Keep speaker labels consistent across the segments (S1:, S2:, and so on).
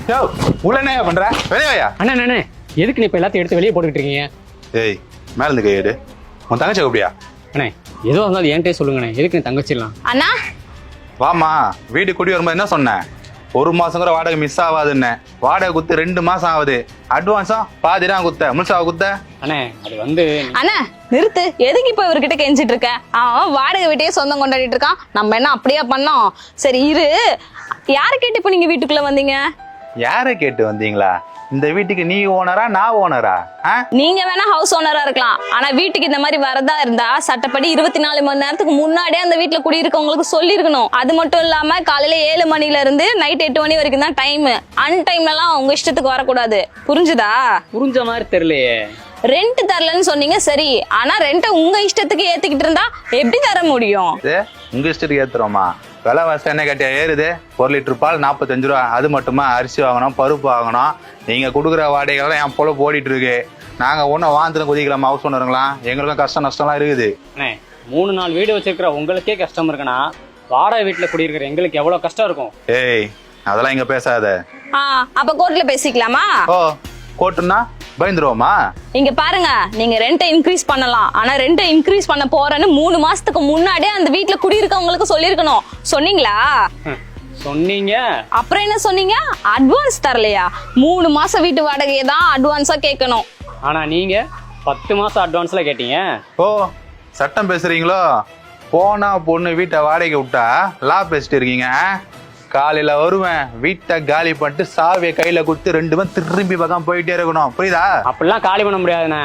S1: யோ உள்ள என்ன பண்ற வெளியா?
S2: அண்ணே எதுக்கு நீ இப்ப எல்லாத்தையும் எடுத்து வெளியே போட்டுக்கிட்டு இருக்கீங்க?
S1: ஏய் மேல இருந்து கையெடு. உன் தங்கச்சி அப்படியா?
S2: அண்ணே ஏதோ இருந்தாலும் என்கிட்டே சொல்லுங்கண்ணே, எதுக்கு நீ தங்கச்சிடலாம்?
S3: அண்ணா
S1: வாமா, வீடு குடி வரும்போது என்ன சொன்னேன்? 1 மாசம் கூட வாடகை மிஸ் ஆகாதுன்னு. வாடகை குத்து 2 மாசம் ஆகுது. அட்வான்ஸா பாதிதான் குத்த, முழுசாவ குத்த.
S2: அண்ணே அது வந்து
S3: அண்ணா நிறுத்து. எதுக்கு இப்ப இவர்கிட்ட கெஞ்சிட்டு இருக்க? அவன் வாடகை வீட்டையே சொந்தம் கொண்டாடிட்டு இருக்கான். நம்ம என்ன அப்படியே பண்ணோம்? சரி இரு, யாரை கேட்டு இப்ப நீங்க வீட்டுக்குள்ள வந்தீங்க?
S1: யாரை கேட்டு வந்தீங்களா? இந்த வீட்டுக்கு நீ ஓனரா நான் ஓனரா?
S3: நீங்க வேணா ஹவுஸ் ஓனரா இருக்கலாம், ஆனா வீட்டுக்கு இந்த மாதிரி வரதா இருந்தா சட்டப்படி 24 மணி நேரத்துக்கு முன்னாடியே அந்த வீட்டுல குடியிருக்கவங்களுக்கு சொல்லிருக்கணும். அது மட்டும் இல்லாம காலையில 7 மணில இருந்து நைட் 8 மணி வரைக்கும் தான் டைம். அன்டைம்ல எல்லாம் உங்க இஷ்டத்துக்கு வரக்கூடாது. புரிஞ்சுதா?
S2: புரிஞ்ச மாதிரி தெரியலையே.
S3: ரெண்ட் தரலன்னு சொன்னீங்க சரி, ஆனா ரெண்ட உங்க இஷ்டத்துக்கு ஏத்திக்கிட்டு இருந்தா எப்படி தர முடியும்?
S1: உங்க இஷ்டத்துக்கு ஏத்துறோமா? விலைவாசி என்ன கேட்டியா ஏறுது? 1 லிட்டர் பால் 45 ரூபா. அது மட்டுமா அரிசி வாங்கணும், பருப்பு வாங்கணும். நீங்க கொடுக்குற வாடகைகள்லாம் என் போல ஓடிட்டு இருக்கு. நாங்க ஒன்னும் வாந்துட்டு குதிக்கலாமா ஹவுஸ் ஓனருங்களா? எங்களுக்கும் கஷ்டம் நஷ்டம்லாம் இருக்குது.
S2: அண்ணே 3-4 வீடு வச்சிருக்கிற உங்களுக்கே கஷ்டம் இருக்குன்னா வாடகை வீட்டுல குடியிருக்கிற எங்களுக்கு எவ்வளவு கஷ்டம் இருக்கும்?
S1: ஏய் அதெல்லாம் இங்க பேசாத.
S3: அப்ப கோர்ட்ல பேசிக்கலாமா?
S1: ஓ கோட்டுன்னா பயந்துருவோமா?
S3: இங்க பாருங்க, நீங்க ரெண்ட்டை இன்க்ரீஸ் பண்ணலாம், ஆனா ரெண்ட்டை இன்க்ரீஸ் பண்ண போறேன்னு 3 மாசத்துக்கு முன்னாடியே அந்த வீட்டுல குடியிருக்கவங்களுக்கு சொல்லிருக்கணும். சொன்னீங்களா?
S2: சொன்னீங்க.
S3: அப்புறம் என்ன சொன்னீங்க? அட்வான்ஸ் தரலையா? 3 மாசம் வீட்டு வாடகையை தான் அட்வான்ஸா கேட்கணும்.
S2: ஆனா நீங்க 10 மாசம் அட்வான்ஸ்ல கேட்டீங்க.
S1: ஓ சட்டம் பேசுறீங்களோ? போனா பொண்ணு வீட்டை வாடகை விட்டா லா பேசிட்டு இருக்கீங்க. காலையில வருவேன், வீட்டை காலி பண்ணிட்டு சாவியை கையில கொடுத்து 2 பேரும் திரும்பி பக்கம் போயிட்டே இருக்கணும். புரியுதா?
S2: அப்படிலாம் காலி பண்ண முடியாதுண்ணே.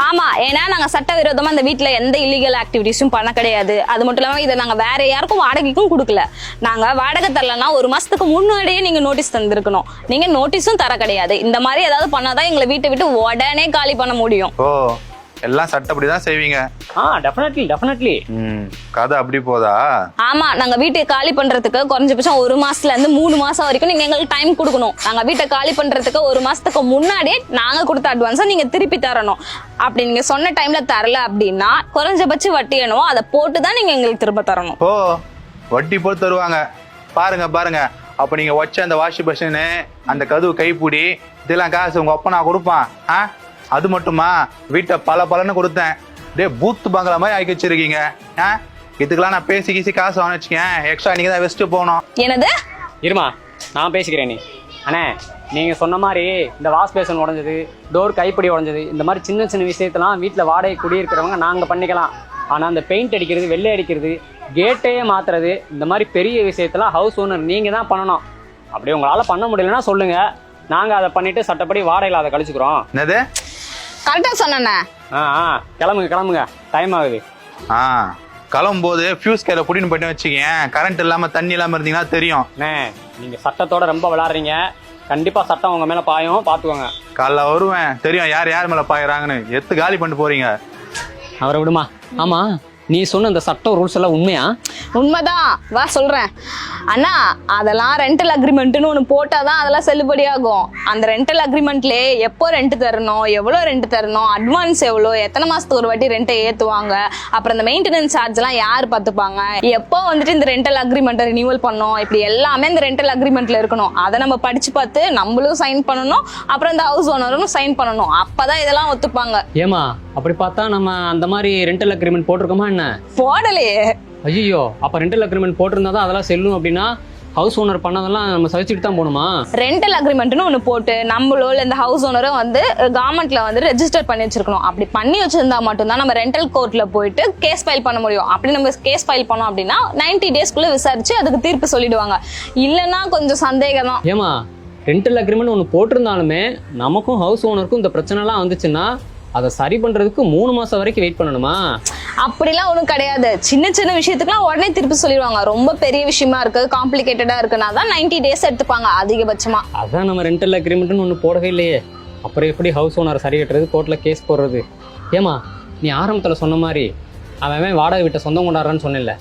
S3: ஆமா, ஏன்னா நாங்க சட்டவிரோதமா இந்த வீட்டுல எந்த இல்லீகல் ஆக்டிவிட்டிஸும் பண்ண கிடையாது. அது மட்டும் இல்லாம இதை நாங்க வேற யாருக்கும் வாடகைக்கும் கொடுக்கல. நாங்க வாடகை தரலன்னா 1 மாசத்துக்கு முன்னாடியே நீங்க நோட்டீஸ் தந்திருக்கணும். நீங்க நோட்டீஸும் தர கிடையாது. இந்த மாதிரி ஏதாவது பண்ணாதான் எங்களை வீட்டை விட்டு உடனே காலி பண்ண முடியும்.
S1: ஓ எல்லாம் சட்டப்படிதான் செய்வீங்க.
S2: டெஃபினெட்லி.
S1: கதை அப்படி போதா?
S3: ஆமா, நாங்க வீட்டை காலி பண்றதுக்கு குறைஞ்சபட்சம் 1 மாசத்துல இருந்து 3 மாசம் வரைக்கும் நீங்க எங்களுக்கு டைம் கொடுக்கணும். நாங்க வீட்டை காலி பண்றதுக்கு 1 மாசத்துக்கு முன்னாடியே நாங்க கொடுத்த அட்வான்ஸை நீங்க திருப்பி தரணும். அப்படி நீங்க சொன்ன டைம்ல தரல அப்படின்னா குறைஞ்சபட்ச வட்டி என்னவோ அதை போட்டுதான் நீங்க எங்களுக்கு திரும்ப தரணும்.
S1: ஓ வட்டி போட்டு தருவாங்க. பாருங்க அப்ப நீங்க வச்ச அந்த வாஷிங் மிஷினு, அந்த கதவு கைப்பிடி, இதெல்லாம் காசு உங்க அப்பா நான் கொடுப்பான். அது மட்டுமா வீட்டை பலன்னு கொடுத்தேன். பூத்து பங்களா மாதிரி ஆக்கி வச்சிருக்கீங்க. இதுக்கெல்லாம் நான் பேசி காசு வாங்க வச்சுக்கேன். எக்ஸ்ட்ரா நீங்க தான் வெஸ்ட் போகணும்.
S3: என்னது?
S2: இருமா நான் பேசிக்கிறேன். நீ அண்ணே நீங்க சொன்ன மாதிரி இந்த வாஷ் பேசன் உடஞ்சது, டோர் கைப்பிடி உடஞ்சது, இந்த மாதிரி சின்ன விஷயத்தெல்லாம் வீட்டுல வாடகை குடியிருக்கிறவங்க நாங்க பண்ணிக்கலாம். ஆனா அந்த பெயிண்ட் அடிக்கிறது, வெள்ளை அடிக்கிறது, கேட்டையே மாத்துறது, இந்த மாதிரி பெரிய விஷயத்தெல்லாம் ஹவுஸ் ஓனர் நீங்க தான் பண்ணணும். அப்படி உங்களால பண்ண முடியலன்னா சொல்லுங்க, நாங்க அதை பண்ணிட்டு சட்டப்படி வாடகையில அதை கழிச்சுக்கிறோம்.
S1: என்னது?
S3: கரெக்டா சொன்னேண்ணே.
S2: கிளம்புங்க டைம் ஆகுது.
S1: கிளம்பும்போது ஃபியூஸ் கேல புடின்னு போயிட்டு வச்சுக்கீங்க. கரண்ட் இல்லாம தண்ணி இல்லாம இருந்தீங்கன்னா தெரியும்.
S2: நீங்க சட்டத்தோட ரொம்ப விளையாடுறீங்க. கண்டிப்பா சட்டம் உங்க மேல பாயும், பாத்துக்கோங்க.
S1: காலைல வருவேன், தெரியும் யார் மேல பாயிறாங்கன்னு. எத்து காலி பண்ணிட்டு போறீங்க.
S2: அவரை விடுமா. ஆமா நீ சொன்ன இந்த சட்டம் ரூல்ஸ் எல்லாம் உண்மையா?
S3: உண்மைதான், வா சொல்றேன். அண்ணா அதெல்லாம் ரெண்டல் அக்ரிமெண்ட்னு ஒன்று போட்டாதான் அதெல்லாம் செல்லுபடி ஆகும். அந்த ரெண்டல் அக்ரிமெண்ட்லேயே எப்போ ரெண்ட் தரணும், எவ்வளோ ரெண்ட் தரணும், அட்வான்ஸ் எவ்வளோ, எத்தனை மாசத்துக்கு ஒரு வாட்டி ரெண்ட்டை ஏற்றுவாங்க, அப்புறம் இந்த மெயின்டெனன்ஸ் சார்ஜ்லாம் யார் பார்த்துப்பாங்க, எப்போ வந்துட்டு இந்த ரெண்டல் அக்ரிமெண்ட்டை ரினியூவல் பண்ணணும், இப்படி எல்லாமே இந்த ரெண்டல் அக்ரிமெண்ட்ல இருக்கணும். அதை நம்ம படிச்சு பார்த்து நம்மளும் சைன் பண்ணணும், அப்புறம் இந்த ஹவுஸ் ஓனரும் சைன் பண்ணணும். அப்பதான் இதெல்லாம் ஒத்துப்பாங்க.
S2: ஏமா அப்படி பார்த்தா நம்ம அந்த மாதிரி ரெண்டல் அக்ரிமெண்ட் போட்டிருக்கோமா என்ன?
S3: போடலையே.
S2: ஐயோ அப்ப ரெண்டல் அக்ரிமெண்ட் போட்டிருந்தா தான் அதெல்லாம் செல்லும் அப்படின்னா ஹவுஸ் ஓனர் பண்ணதெல்லாம் நம்ம சகிச்சுட்டு தான் போகணுமா?
S3: ரெண்டல் அக்ரிமெண்ட்னு ஒன்று போட்டு நம்மளோ இல்லை இந்த ஹவுஸ் ஓனரும் வந்து கவர்மெண்ட்ல வந்து ரெஜிஸ்டர் பண்ணி வச்சிருக்கணும். அப்படி பண்ணி வச்சிருந்தா மட்டும்தான் நம்ம ரெண்டல் கோர்ட்ல போயிட்டு கேஸ் ஃபைல் பண்ண முடியும். அப்படி நம்ம கேஸ் ஃபைல் பண்ணோம் அப்படின்னா 90 டேஸ்க்குள்ள விசாரிச்சு அதுக்கு தீர்ப்பு சொல்லிடுவாங்க. இல்லைன்னா கொஞ்சம் சந்தேகம் தான்.
S2: ஏமா ரெண்டல் அக்ரிமெண்ட் ஒன்று போட்டிருந்தாலுமே நமக்கும் ஹவுஸ் ஓனருக்கும் இந்த பிரச்சனைலாம் வந்துச்சுன்னா அதை சரி பண்றதுக்கு 3 மாசம் வரைக்கும் வெயிட் பண்ணணுமா?
S3: அப்படிலாம் ஒன்றும் கிடையாது. சின்ன விஷயத்துக்குலாம் உடனே திருப்பி சொல்லிடுவாங்க. ரொம்ப பெரிய விஷயமா இருக்கு, காம்ப்ளிகேட்டடா இருக்குன்னா தான் 90 டேஸ் எடுத்துப்பாங்க அதிகபட்சமா.
S2: அதான் நம்ம ரெண்டல் அக்ரிமெண்ட்னு ஒன்று போடவே இல்லையே. அப்புறம் எப்படி ஹவுஸ் ஓனர் சரி கட்டுறது, கோர்ட்ல கேஸ் போடுறது? ஏமா நீ ஆரம்பத்துல சொன்ன மாதிரி அவன் வாடகை வீட்டை சொந்தம் கொண்டாடுறான்னு சொன்னேன்ல,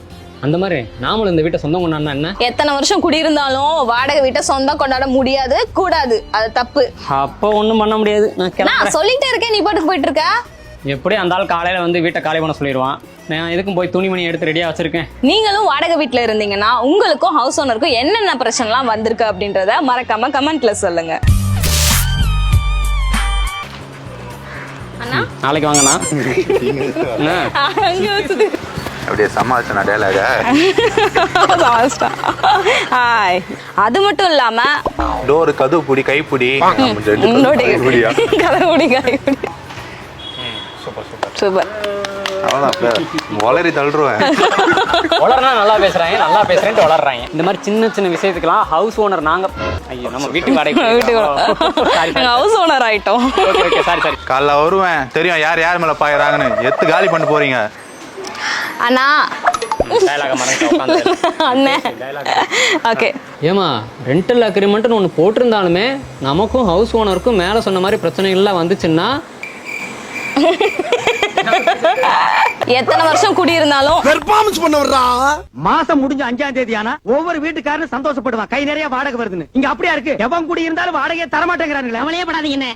S2: அந்த மாதிரி நாமளும் இந்த வீட்டை சொந்தம் கொண்டாடினா என்ன?
S3: எத்தனை வருஷம் குடியிருந்தாலும் வாடகை வீட்டை சொந்தம் கொண்டாட முடியாது, கூடாது. அது தப்பு.
S2: அப்போ ஒன்றும் பண்ண முடியாது.
S3: நான் சொல்லிட்டே இருக்கேன், நீ பாட்டுக்கு போயிட்டு இருக்க.
S2: எப்படி அந்த ஆள் காலையில வந்து வீட்டை காலி பண்ண சொல்லிடுவான், நான் எதுக்கும் போய் துணிமணி எடுத்து ரெடியா வச்சிருக்கேன்.
S3: நீங்களும் வாடகை வீட்ல இருந்தீங்கன்னா உங்களுக்கும் ஹவுஸ் ஓனருக்கும் என்னென்ன பிரச்சனைலாம் வந்திருக்கு அப்படின்றத மறக்காம கமெண்ட்ல சொல்லுங்க. அண்ணா
S2: நாளைக்கு வாங்கண்ணா.
S3: அங்க வச்சுட்டு.
S1: அப்படியே சமாளிச்சா டேலாக.
S3: அது மட்டும் இல்லாம
S1: டோரு கதவு பிடி கைப்பிடி
S3: சூப்பர்.
S1: அவ்வளோதான் வளரி தள்ளுருவேன்.
S2: வளர்னா நல்லா பேசுறேன்ட்டு வளர்றாங்க. இந்த மாதிரி சின்ன சின்ன விஷயத்துக்கெல்லாம் ஹவுஸ் ஓனர் நாங்க. ஐயோ நம்ம வீட்டு வாடகை
S3: ஹவுஸ் ஓனர் ஆயிட்டோம்.
S2: Okay sorry.
S1: காலைல வருவேன், தெரியும் யார் யார் மேல பாயிறாங்கன்னு. எத்து காலி பண்ண போறீங்க
S3: அண்ணா. அண்ணே ஓகே.
S2: ஏமா ரெண்டல் அக்ரிமெண்ட்னு ஒன்று போட்டிருந்தாலுமே நமக்கும் ஹவுஸ் ஓனருக்கும் மேலே சொன்ன மாதிரி பிரச்சனைகள்லாம் வந்துச்சுன்னா
S3: எத்தனை வருஷம் குடியிருந்தாலும்
S4: பெர்ஃபார்மன்ஸ் பண்ண வர்றா.
S5: மாசம் முடிஞ்ச 5ஆம் தேதி ஆனா ஒவ்வொரு வீட்டுக்காரனும் சந்தோஷப்படுவான், கை நிறைய வாடகை வருதுன்னு. இங்க அப்படியா இருக்கு? எவன் குடி இருந்தாலும் வாடகையை தரமாட்டேங்கிறானுங்களே. அவளே படாதீங்க.